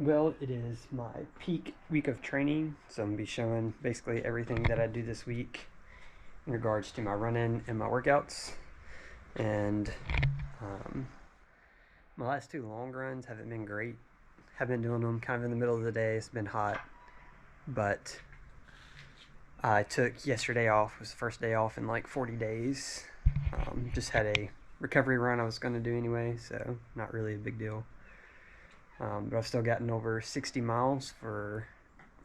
Well, it is my peak week of training, so I'm going to be showing basically everything that I do this week in regards to my running and my workouts. And um, my last two long runs haven't been great. Have been doing them kind of in the middle of the day. It's been hot, but I took yesterday off. It was the first day off in like 40 days. Just had a recovery run I was going to do anyway, so not really a big deal. But I've still gotten over 60 miles for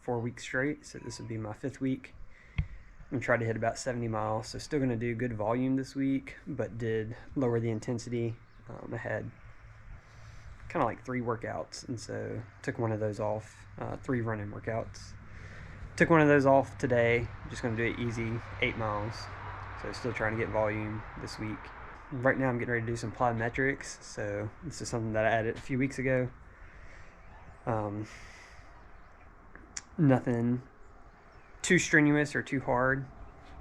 4 weeks straight, so this would be my 5th week. I'm going to try to hit about 70 miles, so still going to do good volume this week, but did lower the intensity. I had kind of like 3 workouts, and so took one of those off, 3 running workouts. Took one of those off today, just going to do it easy, 8 miles. So still trying to get volume this week. Right now I'm getting ready to do some plyometrics, so this is something that I added a few weeks ago. Nothing too strenuous or too hard.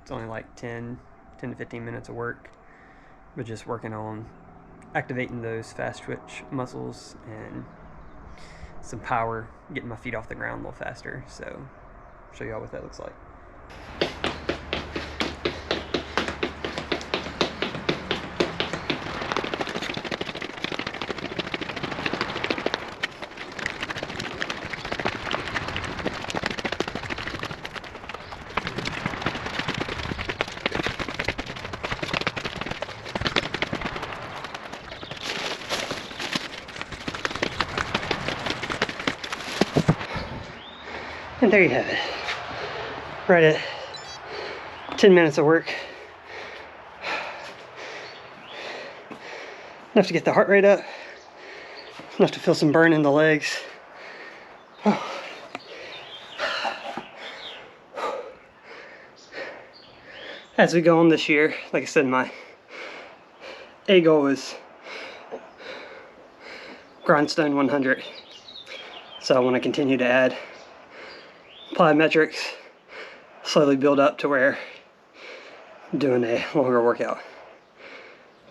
It's only like 10 to 15 minutes of work, but just working on activating those fast twitch muscles and some power, getting my feet off the ground a little faster. So I'll show y'all what that looks like. And there you have it. Right at 10 minutes of work. Enough to get the heart rate up. Enough to feel some burn in the legs. Oh. As we go on this year, like I said, my A goal is grindstone 100. So I want to continue to add plyometrics, slowly build up to where I'm doing a longer workout.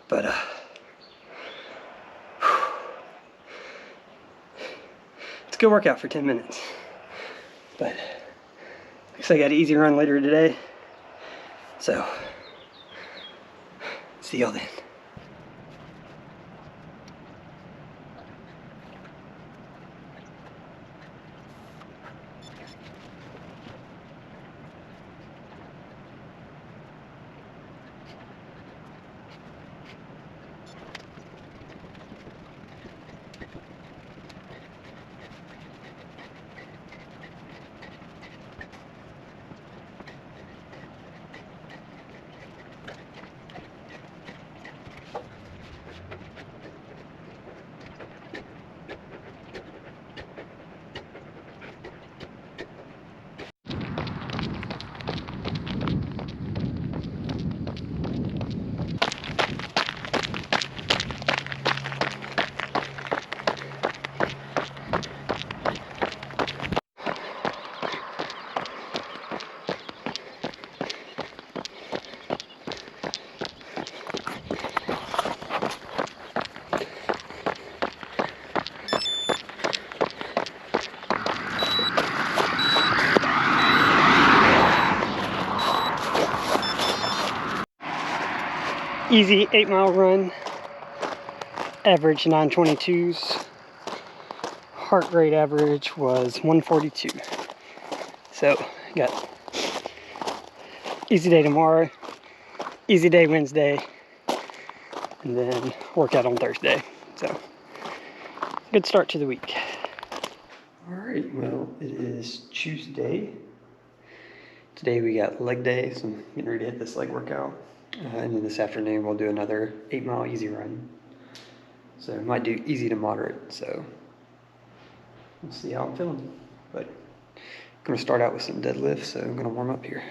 But it's a good workout for 10 minutes. But like I said, I got an easy run later today. So see y'all then. Easy 8-mile run, average 922s, heart rate average was 142. So got easy day tomorrow, easy day Wednesday, and then workout on Thursday. So good start to the week. All right, well, it is Tuesday. Today we got leg day, so I'm getting ready to hit this leg workout. And then this afternoon we'll do another 8-mile easy run. So I might do easy to moderate, so we'll see how I'm feeling. But I'm gonna start out with some deadlifts, so I'm gonna warm up here.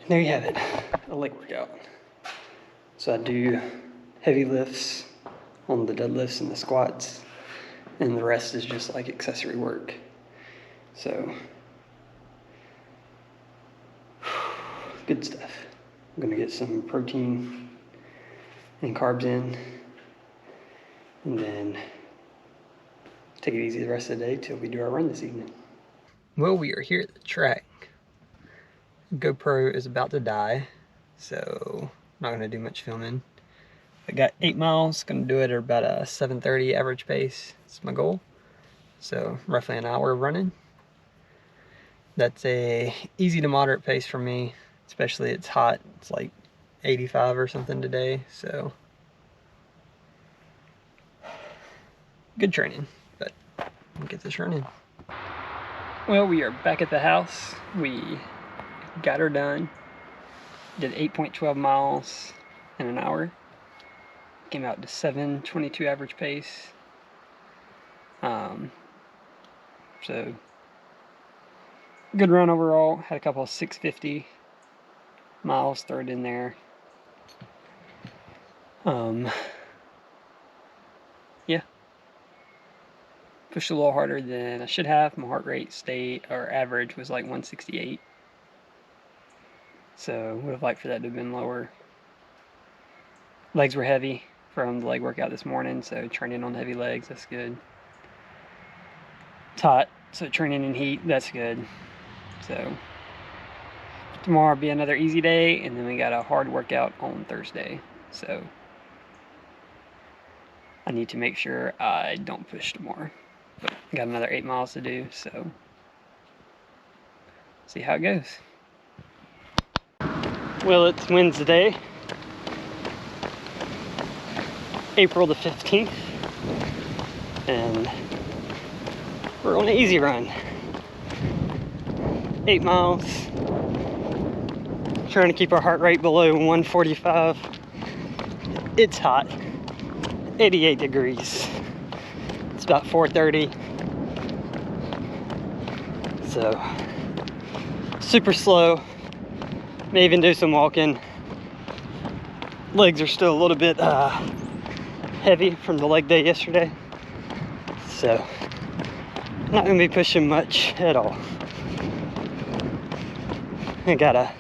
There you have it, a leg workout. So I do heavy lifts on the deadlifts and the squats, and the rest is just like accessory work. So, good stuff. I'm gonna get some protein and carbs in, and then take it easy the rest of the day till we do our run this evening. Well, we are here at the track. GoPro is about to die, so I'm not gonna do much filming. I got 8 miles, gonna do it at about a 7:30 average pace. It's my goal. So roughly an hour of running. That's a easy to moderate pace for me, especially it's hot. It's like 85 or something today, so good training, but we'll get this running. Well, we are back at the house. We got her done. Did 8.12 miles in an hour. Came out to 7:22 average pace. So good run overall. Had a couple of 650 miles thrown in there. Yeah. Pushed a little harder than I should have. My heart rate stayed, or average was like 168. So would have liked for that to have been lower. Legs were heavy from the leg workout this morning, so training on heavy legs, that's good. It's hot, so training in heat, that's good. So tomorrow will be another easy day, and then we got a hard workout on Thursday. So I need to make sure I don't push tomorrow. But I got another 8 miles to do, so see how it goes. Well, it's Wednesday, April the 15th, and we're on an easy run. 8 miles, trying to keep our heart rate below 145. It's hot, 88 degrees. It's about 4:30, so super slow. May even do some walking. Legs are still a little bit heavy from the leg day yesterday, so not gonna be pushing much at all. I got a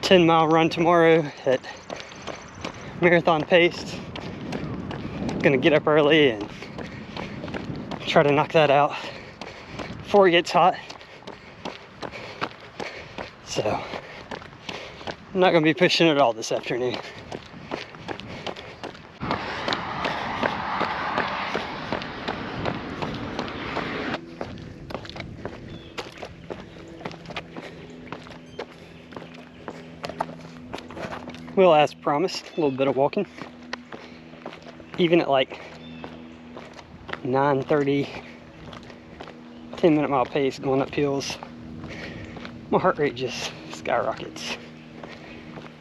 10-mile run tomorrow at marathon pace. Gonna get up early and try to knock that out before it gets hot. So I'm not gonna be pushing at all this afternoon. Well, as promised, a little bit of walking. Even at like 9:30, 10-minute mile pace going up hills, my heart rate just skyrockets.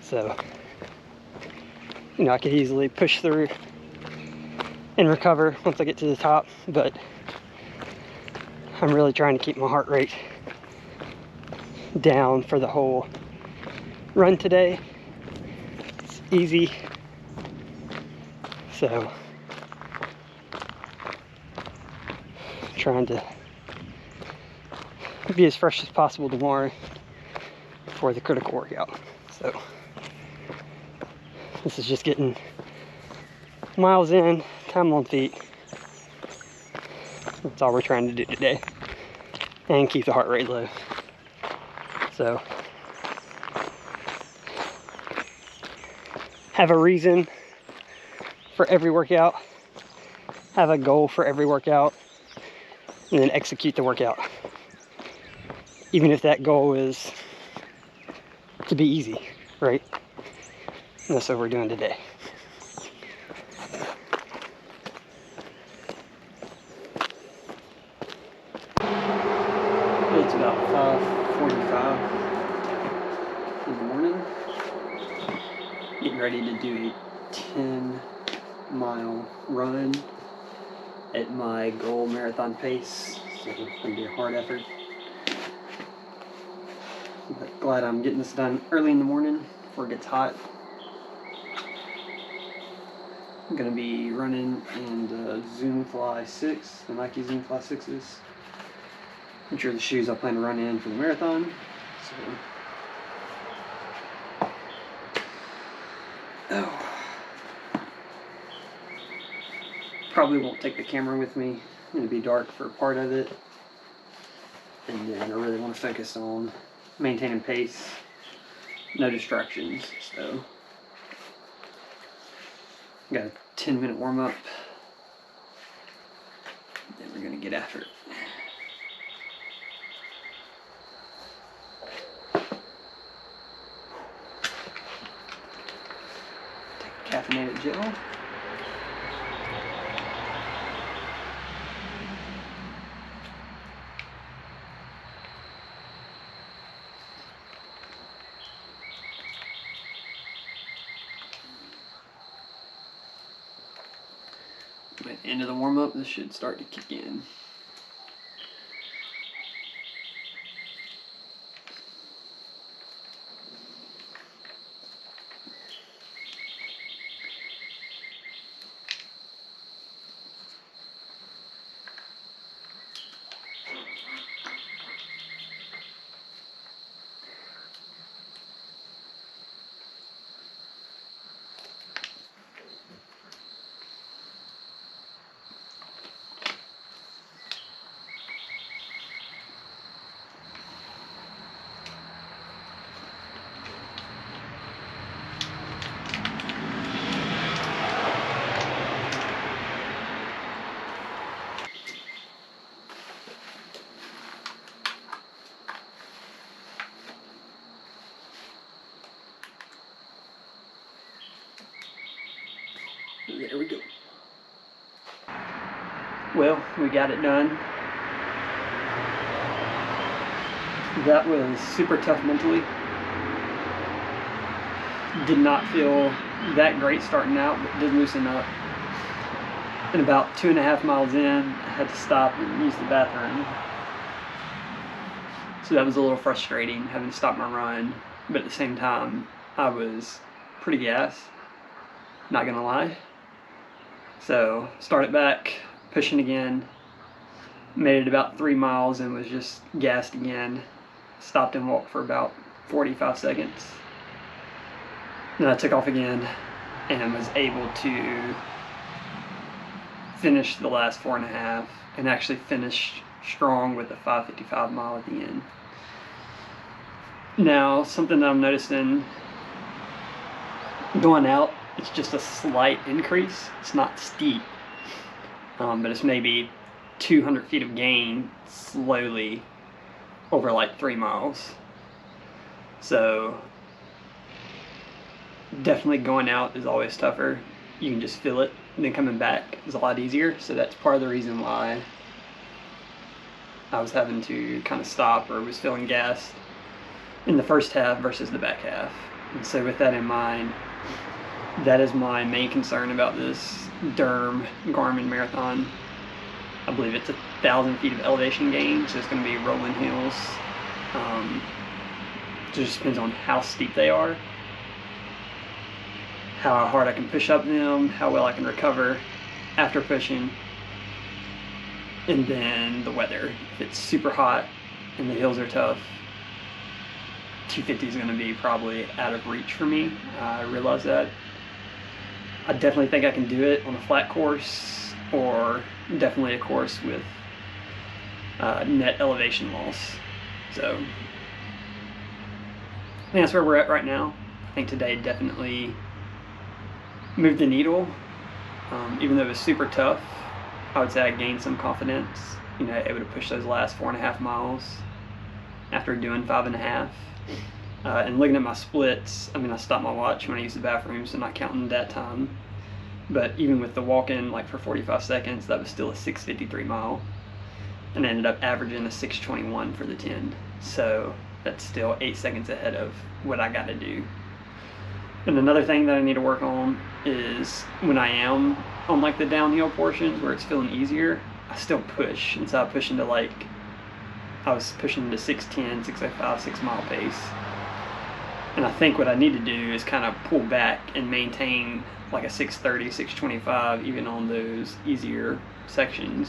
So, you know, I could easily push through and recover once I get to the top, but I'm really trying to keep my heart rate down for the whole run today. It's easy. So, trying to be as fresh as possible tomorrow for the critical workout. So, this is just getting miles in, time on feet. That's all we're trying to do today, and keep the heart rate low. So, have a reason for every workout, have a goal for every workout, and then execute the workout. Even if that goal is to be easy, right? And that's what we're doing today. It's about 5:45 in the morning. Getting ready to do a 10-mile run at my goal marathon pace. So it's going to be a hard effort. But glad I'm getting this done early in the morning before it gets hot. I'm going to be running in the Zoom Fly 6, the Nike Zoom Fly 6s, which are the shoes I plan to run in for the marathon. Probably won't take the camera with me. It's going to be dark for part of it. And then I really want to focus on maintaining pace, no distractions. So, got a 10-minute warm up. Then we're going to get after it. Take caffeinated gel. By the end of the warm-up, this should start to kick in. There we go. Well, we got it done. That was super tough mentally. Did not feel that great starting out, but did loosen up. And about 2.5 miles in, I had to stop and use the bathroom. So that was a little frustrating, having to stop my run. But at the same time, I was pretty gassed, not gonna lie. So started back, pushing again, made it about 3 miles and was just gassed again. Stopped and walked for about 45 seconds. Then I took off again and was able to finish the last 4.5 and actually finished strong with a 5:55 mile at the end. Now, something that I'm noticing going out, it's just a slight increase. It's not steep, but it's maybe 200 feet of gain slowly over like 3 miles. So definitely going out is always tougher. You can just feel it, and then coming back is a lot easier. So that's part of the reason why I was having to kind of stop or was feeling gassed in the first half versus the back half. And so with that in mind, that is my main concern about this Durham Garmin Marathon. I believe it's 1,000 feet of elevation gain, so it's going to be rolling hills. It just depends on how steep they are, how hard I can push up them, how well I can recover after pushing, and then the weather. If it's super hot and the hills are tough, 250 is going to be probably out of reach for me. I realize that. I definitely think I can do it on a flat course, or definitely a course with net elevation loss. So I think that's where we're at right now. I think today definitely moved the needle. Even though it was super tough, I would say I gained some confidence. You know, able to push those last 4.5 miles after doing 5.5. And looking at my splits, I mean, I stopped my watch when I used the bathroom, so not counting that time. But even with the walk-in, like for 45 seconds, that was still a 6:53 mile. And I ended up averaging a 6:21 for the 10. So that's still 8 seconds ahead of what I got to do. And another thing that I need to work on is when I am on like the downhill portions where it's feeling easier, I still push. And so I push into I was pushing to 6:10, 6:05, 6 mile pace. And I think what I need to do is kind of pull back and maintain like a 630, 625, even on those easier sections,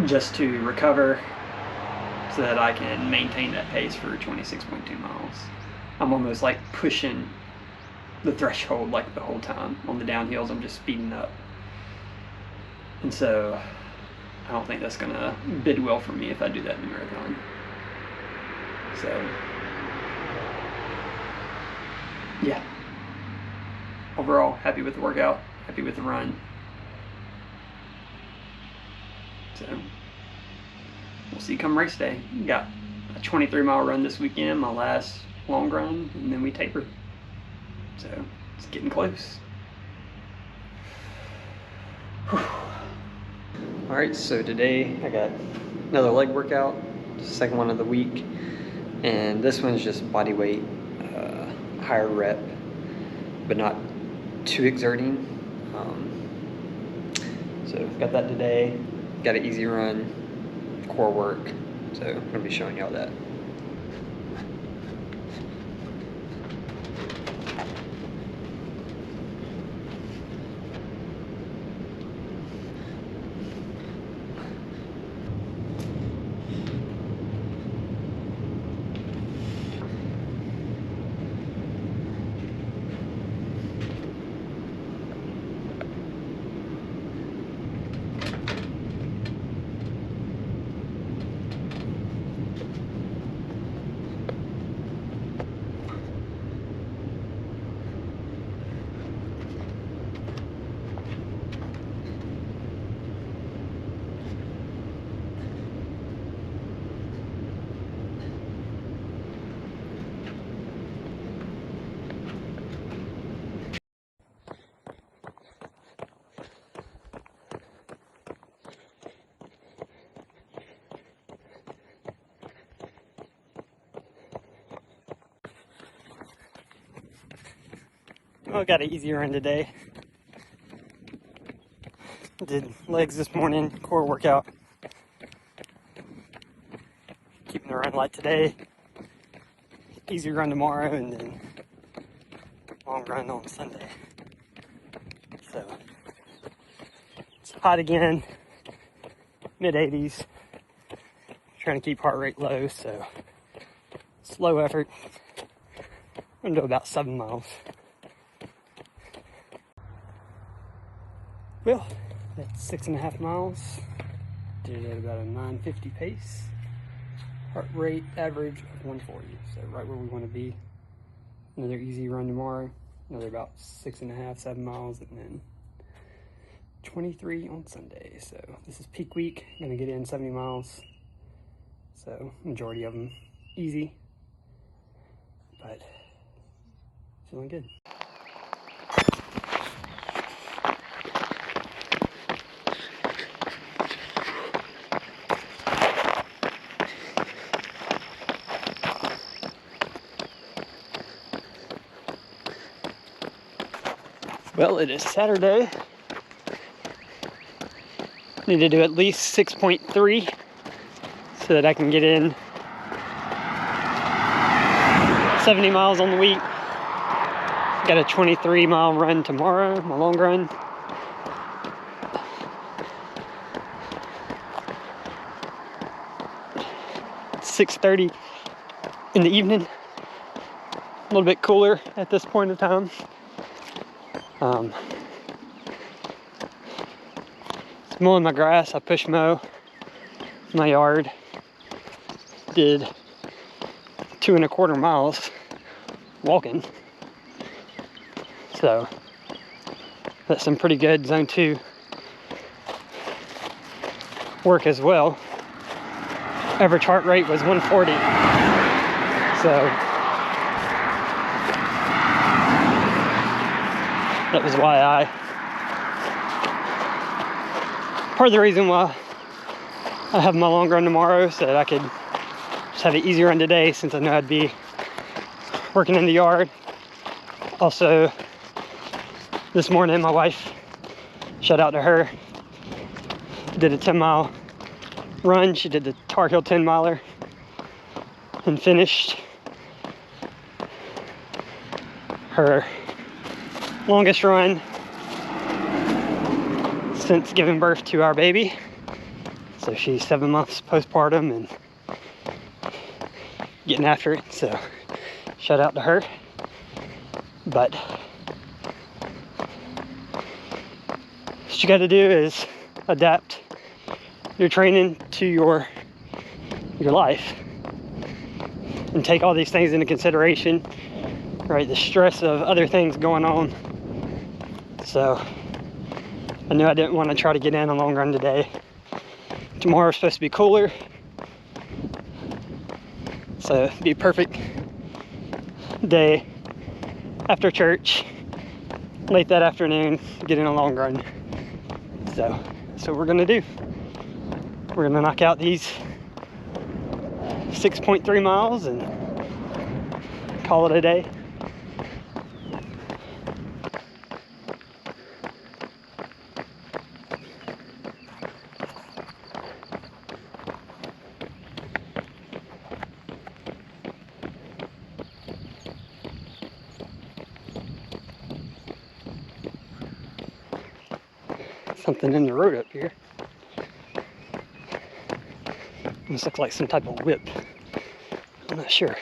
just to recover so that I can maintain that pace for 26.2 miles. I'm almost like pushing the threshold like the whole time. On the downhills, I'm just speeding up. And so I don't think that's gonna bid well for me if I do that in the marathon. So yeah, overall happy with the workout, happy with the run. So we'll see come race day. Got a 23-mile run this weekend, my last long run, and then we taper. So it's getting close. All right, so today I got another leg workout, second one of the week, and this one's just body weight, higher rep, but not too exerting. So got that today. Got an easy run, core work. So I'm gonna be showing y'all that. Well, got an easy run today. Did legs this morning, core workout. Keeping the run light today. Easy run tomorrow, and then long run on Sunday. So it's hot again, mid-80s. Trying to keep heart rate low, so slow effort. I'm gonna do about 7 miles. Well, that's 6.5 miles. Did it at about a 9:50 pace. Heart rate average of 140, so right where we want to be. Another easy run tomorrow. Another about 6.5, 7 miles, and then 23 on Sunday. So this is peak week. Gonna get in 70 miles. So majority of them easy, but feeling good. Well, it is Saturday. Need to do at least 6.3 so that I can get in 70 miles on the week. Got a 23-mile run tomorrow, my long run. It's 6:30 in the evening. A little bit cooler at this point of time. Mowing my grass. I push mow my yard. Did 2.25 miles walking. So that's some pretty good zone 2 work as well. Average heart rate was 140. So that was why part of the reason why I have my long run tomorrow, so that I could just have an easy run today, since I know I'd be working in the yard. Also, this morning my wife, shout out to her, did a 10-mile run. She did the Tar Heel 10 miler and finished. her longest run since giving birth to our baby. So she's 7 months postpartum and getting after it, so shout out to her. But what you got to do is adapt your training to your life and take all these things into consideration, right? The stress of other things going on. So I knew I didn't want to try to get in a long run today. Tomorrow's supposed to be cooler, so it'd be a perfect day after church, late that afternoon, get in a long run. So that's what we're gonna do. We're gonna knock out these 6.3 miles and call it a day. Something in the road up here. This looks like some type of whip. I'm not sure.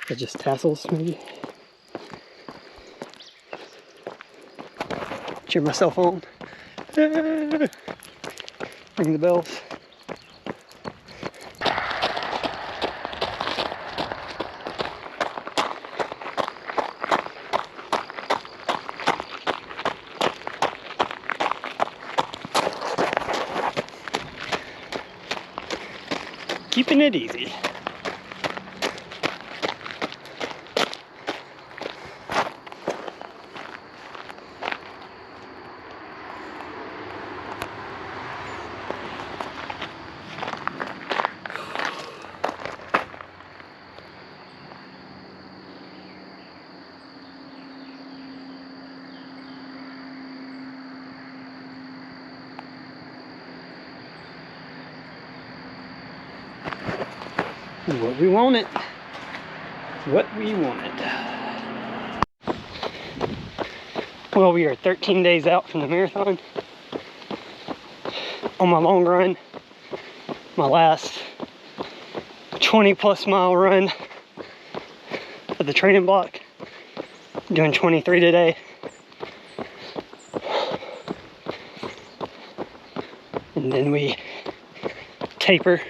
They're just tassels, maybe. Cheer myself on. Ring the bells. Keeping it easy. What we wanted. What we wanted. Well, we are 13 days out from the marathon. On my long run, my last 20+ mile run of the training block. I'm doing 23 today. And then we taper.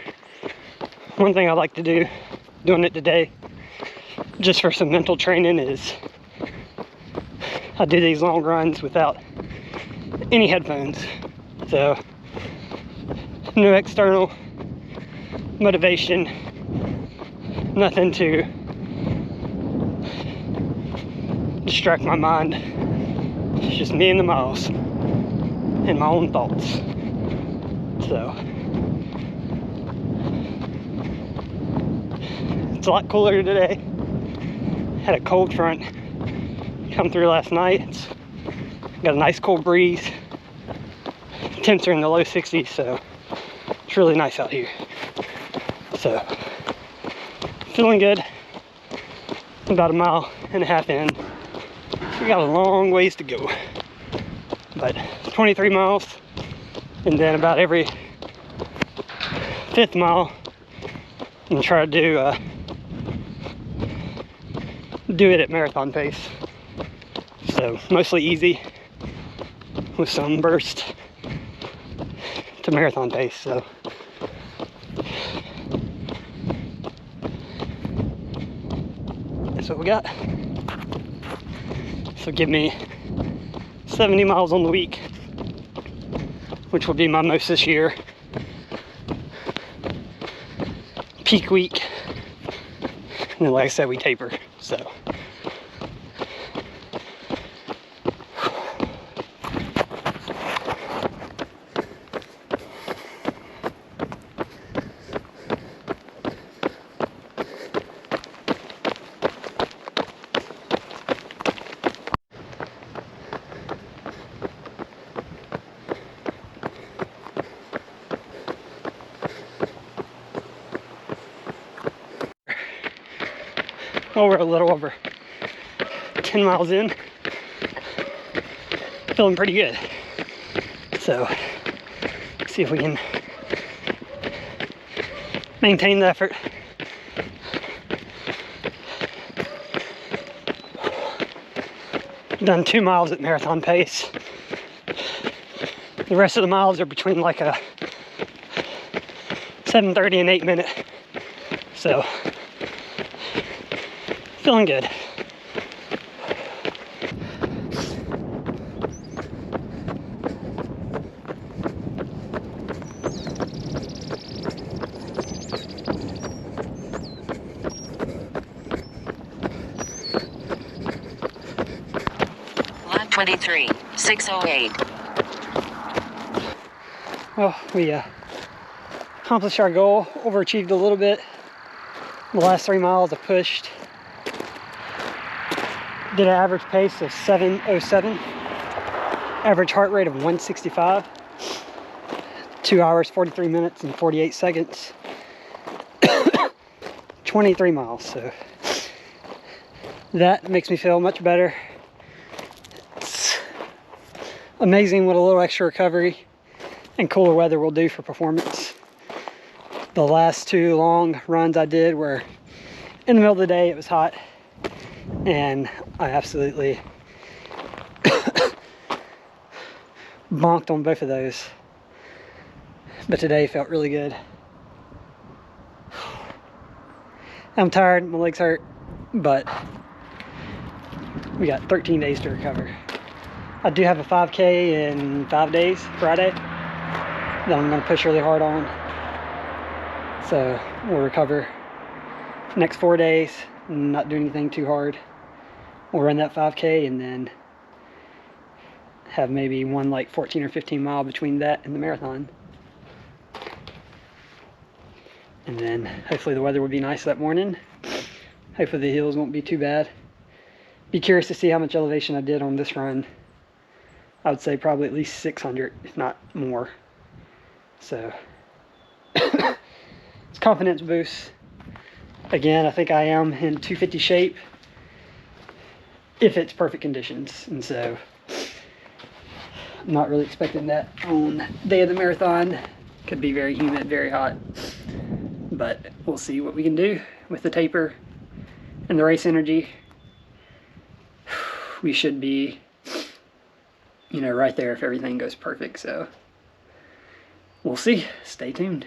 One thing I like to do, doing it today, just for some mental training, is I do these long runs without any headphones. So, no external motivation, nothing to distract my mind. It's just me and the miles and my own thoughts. So, it's a lot cooler today. Had a cold front come through last night. It's got a nice cold breeze. Temps are in the low 60s, so it's really nice out here. So, feeling good. About 1.5 miles in. We got a long ways to go. But 23 miles, and then about every 5th mile, I'm gonna try to do it at marathon pace. So mostly easy with some burst to marathon pace. So that's what we got. So give me 70 miles on the week, which will be my most this year. Peak week. And then, like I said, we taper. So Well, we're a little over 10 miles in. Feeling pretty good. So, see if we can maintain the effort. Done 2 miles at marathon pace. The rest of the miles are between like a 7:30 and 8 minute. So, feeling good. Lap 23, 6:08. Well, we accomplished our goal, overachieved a little bit. The last 3 miles I pushed. Did an average pace of 7:07. Average heart rate of 165. 2 hours, 43 minutes, and 48 seconds. 23 miles, so that makes me feel much better. It's amazing what a little extra recovery and cooler weather will do for performance. The last 2 long runs I did were in the middle of the day. It was hot, and I absolutely bonked on both of those. But today felt really good. I'm tired, my legs hurt, but we got 13 days to recover. I do have a 5K in 5 days, Friday, that I'm gonna push really hard on. So we'll recover next 4 days, not do anything too hard. We'll run that 5K and then have maybe one like 14 or 15 mile between that and the marathon. And then hopefully the weather will be nice that morning. Hopefully the hills won't be too bad. Be curious to see how much elevation I did on this run. I would say probably at least 600, if not more. So it's confidence boost. Again, I think I am in 250 shape if it's perfect conditions. And so I'm not really expecting that on the day of the marathon. Could be very humid, very hot. But we'll see what we can do with the taper and the race energy. We should be, you know, right there if everything goes perfect. So we'll see. Stay tuned.